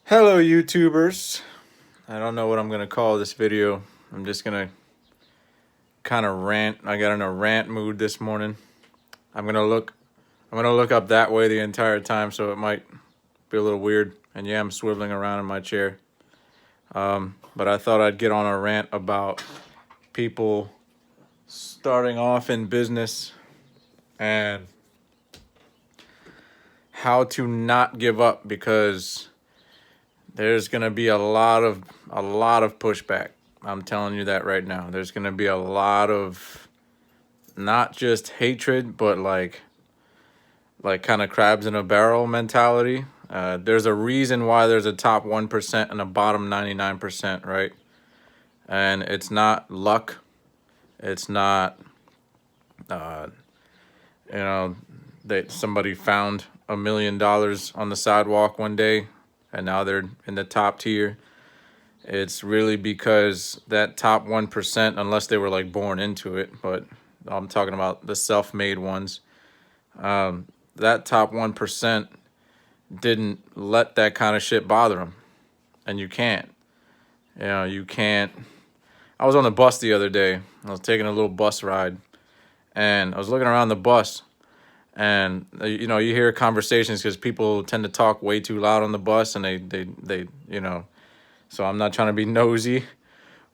Hello, YouTubers. I don't know what I'm gonna call this video. I'm just gonna kind of rant. I got in a rant mood this morning. I'm gonna look. I'm gonna look up that way the entire time, so it might be a little weird. And yeah, I'm swiveling around in my chair. But I thought I'd get on a rant about people starting off in business and how to not give up, because there's gonna be a lot of pushback. I'm telling you that right now. There's gonna be a lot of not just hatred, but like kind of crabs in a barrel mentality. There's a reason why there's a top 1% and a bottom 99%, right? And it's not luck. It's not, uh, you know, that somebody found $1 million on the sidewalk one day and now they're in the top tier. It's really because that top 1%, unless they were like born into it, but I'm talking about the self-made ones. That top 1% didn't let that kind of shit bother them. And you can't. You can't. I was on the bus the other day. I was taking a little bus ride. And I was looking around the bus. And, you hear conversations because people tend to talk way too loud on the bus. And they so I'm not trying to be nosy.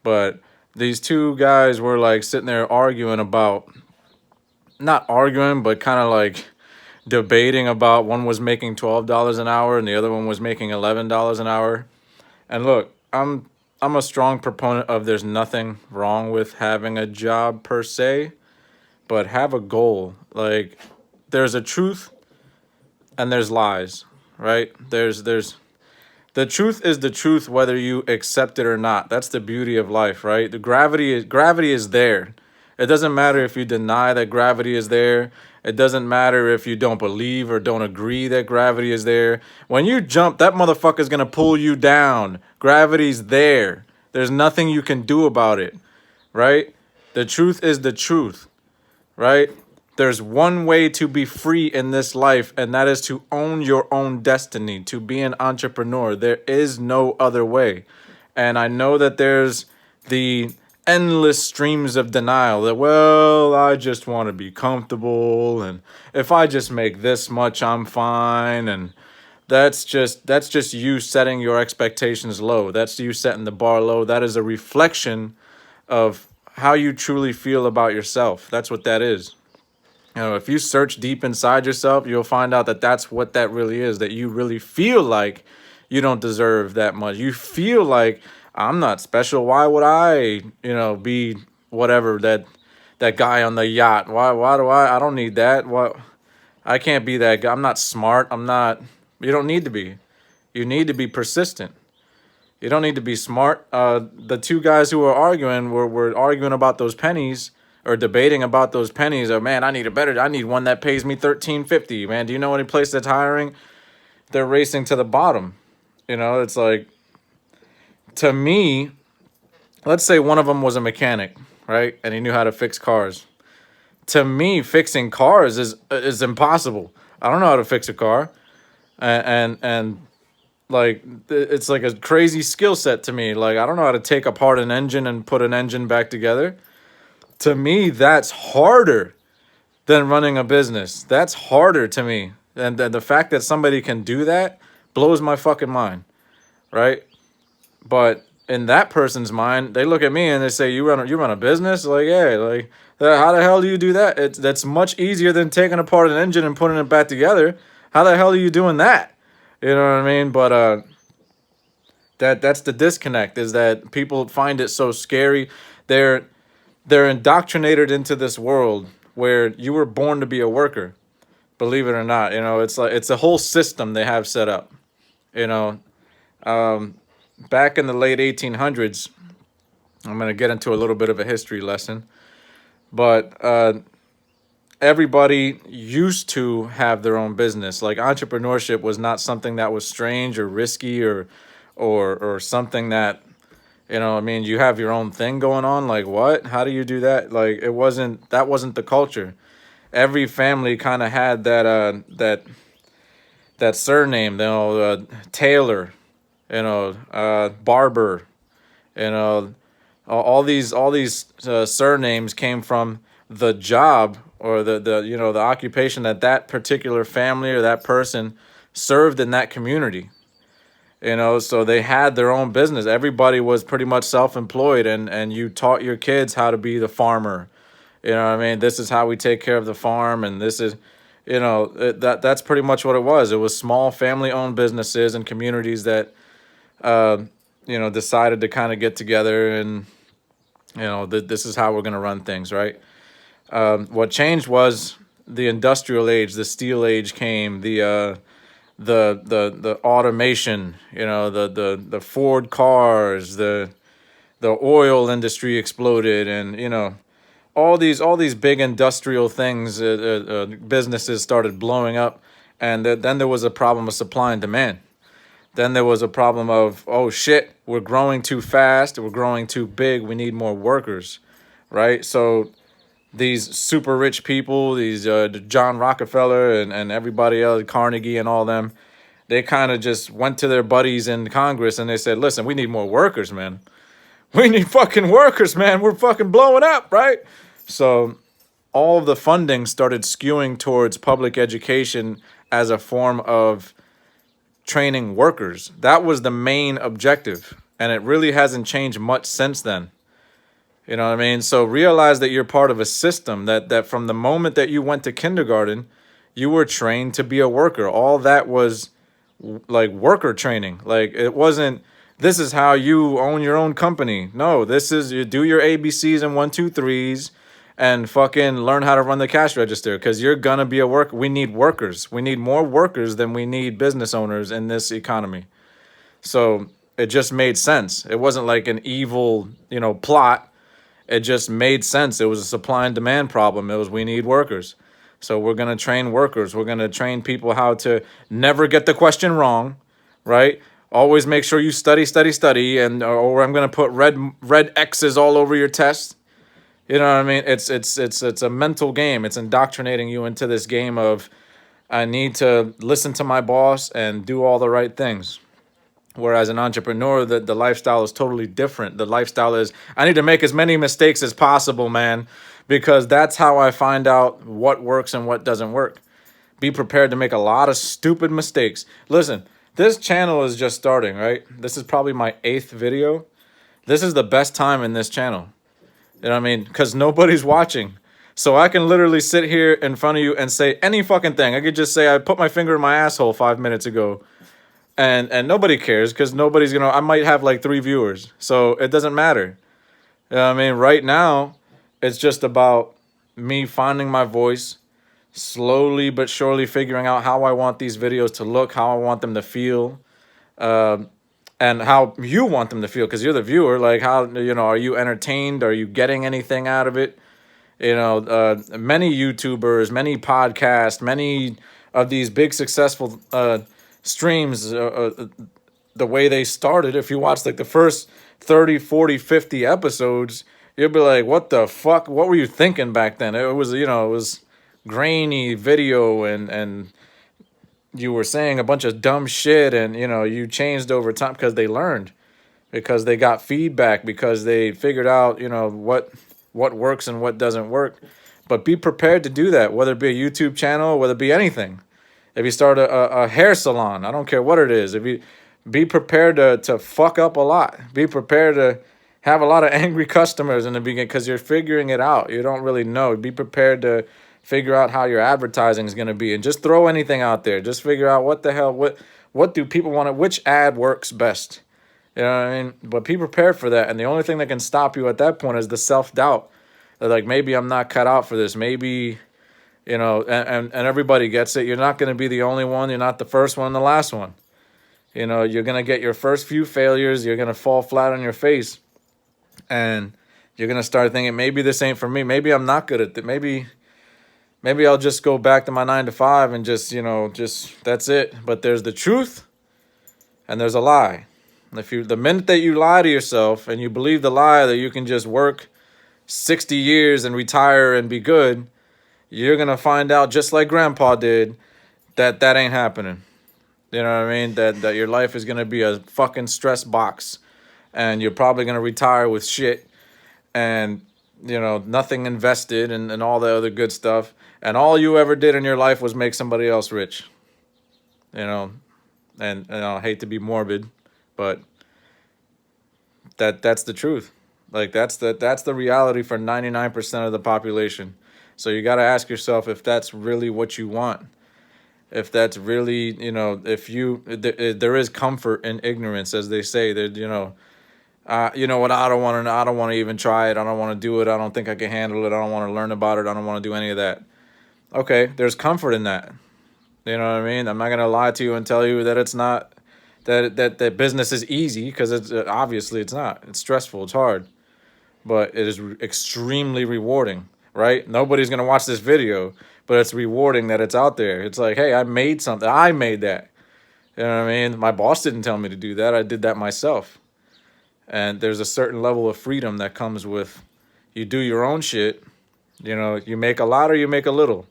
But these two guys were like sitting there arguing about, not arguing, but kind of like debating about, one was making $12 an hour and the other one was making $11 an hour. And look, I'm a strong proponent of there's nothing wrong with having a job per se, but have a goal. Like, there's a truth and there's lies, right? There's the truth is the truth whether you accept it or not. That's the beauty of life, right? The gravity is there. It doesn't matter if you deny that gravity is there. It doesn't matter if you don't believe or don't agree that gravity is there. When you jump, that motherfucker's gonna pull you down. Gravity's there. There's nothing you can do about it, right? The truth is the truth, right? There's one way to be free in this life, and that is to own your own destiny, to be an entrepreneur. There is no other way. And I know that there's the endless streams of denial that, well, I just want to be comfortable, and if I just make this much, I'm fine. And that's just you setting your expectations low. That's you setting the bar low. That is a reflection of how you truly feel about yourself. That's what that is. If you search deep inside yourself, you'll find out that that's what that really is, that you really feel like you don't deserve that much. You feel like, I'm not special. Why would I, be whatever, that guy on the yacht? Why do I don't need that. What? I can't be that guy. I'm not smart. You don't need to be. You need to be persistent. You don't need to be smart. The two guys who were arguing were arguing about those pennies, or debating about those pennies. Or, man, I need one that pays me $13.50. Man, do you know any place that's hiring? They're racing to the bottom. It's like, to me, let's say one of them was a mechanic, right? And he knew how to fix cars. To me, fixing cars is impossible. I don't know how to fix a car. And like, it's like a crazy skill set to me. Like, I don't know how to take apart an engine and put an engine back together. To me, that's harder than running a business. That's harder to me. And the fact that somebody can do that blows my fucking mind, right? But in that person's mind, they look at me and they say, you run a business? Like, yeah, like, how the hell do you do that? That's much easier than taking apart an engine and putting it back together. How the hell are you doing that? You know what I mean? But that's the disconnect, is that people find it so scary. They're indoctrinated into this world where you were born to be a worker, believe it or not. It's like, it's a whole system they have set up. Back in the late 1800s, I'm going to get into a little bit of a history lesson, but everybody used to have their own business. Like, entrepreneurship was not something that was strange or risky or something that, you have your own thing going on. Like, what? How do you do that? Like, that wasn't the culture. Every family kind of had that surname, Taylor, barber, you know, all these surnames came from the job or the occupation that particular family or that person served in that community. So they had their own business. Everybody was pretty much self-employed, and you taught your kids how to be the farmer. What I mean? This is how we take care of the farm, and this is, that's pretty much what it was. It was small family-owned businesses and communities that, decided to kind of get together and, this is how we're going to run things, right? What changed was the industrial age, the steel age came, the automation, the Ford cars, the oil industry exploded, and all these big industrial things, businesses started blowing up, and then there was a problem of supply and demand. Then there was a problem of, oh shit, we're growing too fast, we're growing too big, we need more workers, right? So these super rich people, these John Rockefeller and everybody else, Carnegie and all them, they kind of just went to their buddies in Congress and they said, listen, we need more workers, man. We need fucking workers, man. We're fucking blowing up, right? So all of the funding started skewing towards public education as a form of training workers. That was the main objective, and it really hasn't changed much since then. You know what I mean? So realize that you're part of a system that from the moment that you went to kindergarten, you were trained to be a worker. All that was like worker training. Like it wasn't, this is how you own your own company. No, this is you do your ABCs and 1, 2, 3s and fucking learn how to run the cash register, because you're gonna be a worker. We need workers. We need more workers than we need business owners in this economy. So it just made sense. It wasn't like an evil, plot. It just made sense. It was a supply and demand problem. It was, we need workers. So we're going to train workers. We're going to train people how to never get the question wrong, right? Always make sure you study, study, study, and or I'm going to put red X's all over your test. You know what I mean? It's a mental game. It's indoctrinating you into this game of, I need to listen to my boss and do all the right things. Whereas an entrepreneur, the lifestyle is totally different. The lifestyle is, I need to make as many mistakes as possible, man, because that's how I find out what works and what doesn't work. Be prepared to make a lot of stupid mistakes. Listen, this channel is just starting, right? This is probably my 8th video. This is the best time in this channel. You know what I mean? Because nobody's watching. So I can literally sit here in front of you and say any fucking thing. I could just say I put my finger in my asshole 5 minutes ago. And nobody cares, because nobody's gonna, I might have like 3 viewers. So it doesn't matter. You know what I mean? Right now, it's just about me finding my voice, slowly but surely figuring out how I want these videos to look, how I want them to feel, and how you want them to feel, because you're the viewer. Like, how, are you entertained? Are you getting anything out of it? Many YouTubers, many podcasts, many of these big successful streams, the way they started, if you watch like the first 30, 40, 50 episodes, you'll be like, what the fuck? What were you thinking back then? It was, it was grainy video, and you were saying a bunch of dumb shit, and you changed over time because they learned, because they got feedback, because they figured out what works and what doesn't work. But be prepared to do that, whether it be a YouTube channel, whether it be anything. If you start a hair salon, I don't care what it is. If you be prepared to fuck up a lot, be prepared to have a lot of angry customers in the beginning, because you're figuring it out. You don't really know. Be prepared to figure out how your advertising is going to be, and just throw anything out there. Just figure out what the hell, what do people want to, which ad works best. You know what I mean? But be prepared for that. And the only thing that can stop you at that point is the self-doubt. Like, maybe I'm not cut out for this. Maybe, and everybody gets it. You're not going to be the only one. You're not the first one, the last one. You're going to get your first few failures. You're going to fall flat on your face. And you're going to start thinking, maybe this ain't for me. Maybe I'm not good at it. Maybe I'll just go back to my 9 to 5 and just that's it. But there's the truth and there's a lie. The minute that you lie to yourself and you believe the lie that you can just work 60 years and retire and be good, you're going to find out, just like Grandpa did, that ain't happening. You know what I mean? That your life is gonna be a fucking stress box, and you're probably gonna retire with shit, and nothing invested, and all the other good stuff, and all you ever did in your life was make somebody else rich. You know, and I hate to be morbid, but that's the truth. Like that's the reality for 99% of the population. So you got to ask yourself if that's really what you want. If that's really, if there is comfort in ignorance, as they say, that you know what, I don't want to even try it. I don't want to do it. I don't think I can handle it. I don't want to learn about it. I don't want to do any of that. Okay, there's comfort in that. You know what I mean? I'm not gonna lie to you and tell you that it's not, that business is easy, because it's obviously it's not. It's stressful. It's hard, but it is extremely rewarding. Right? Nobody's gonna watch this video, but it's rewarding that it's out there. It's like, hey, I made something. I made that. You know what I mean? My boss didn't tell me to do that. I did that myself. And there's a certain level of freedom that comes with, you do your own shit. You make a lot or you make a little.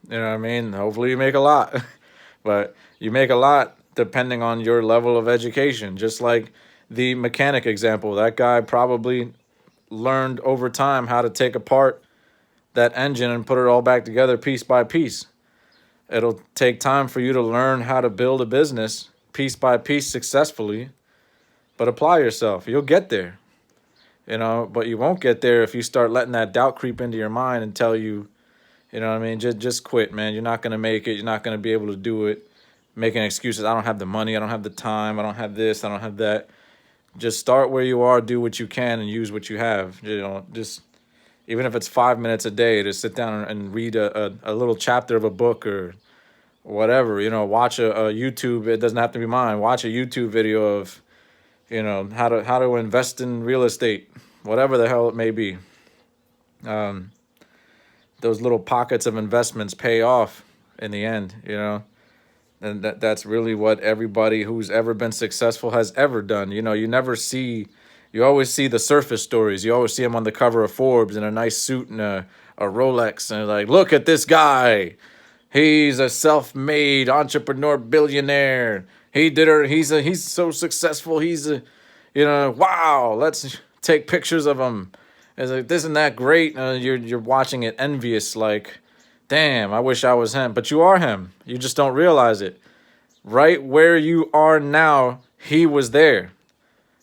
You know what I mean? Hopefully you make a lot. But you make a lot depending on your level of education. Just like the mechanic example, that guy probably learned over time how to take apart that engine and put it all back together piece by piece. It'll take time for you to learn how to build a business piece by piece successfully, but apply yourself. You'll get there. But you won't get there if you start letting that doubt creep into your mind and tell you, you know what I mean, just quit, man. You're not going to make it. You're not going to be able to do it. Making excuses. I don't have the money. I don't have the time. I don't have this. I don't have that. Just start where you are, do what you can, and use what you have. Just even if it's 5 minutes a day, to sit down and read a little chapter of a book or whatever. Watch a YouTube. It doesn't have to be mine. Watch a YouTube video of, how to invest in real estate, whatever the hell it may be. Those little pockets of investments pay off in the end. And that's really what everybody who's ever been successful has ever done. You always see the surface stories. You always see them on the cover of Forbes in a nice suit and a Rolex, and like, look at this guy. He's a self-made entrepreneur billionaire. He's so successful. Wow, let's take pictures of him. It's like, isn't that great? You're watching it envious, like, damn, I wish I was him. But you are him. You just don't realize it. Right where you are now, he was there.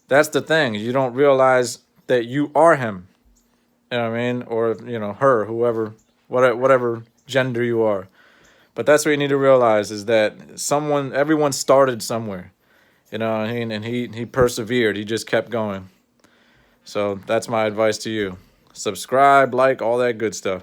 That's the thing. You don't realize that you are him. You know what I mean? Or, her, whoever, whatever gender you are. But that's what you need to realize, is that everyone started somewhere. And he persevered. He just kept going. So that's my advice to you. Subscribe, like, all that good stuff.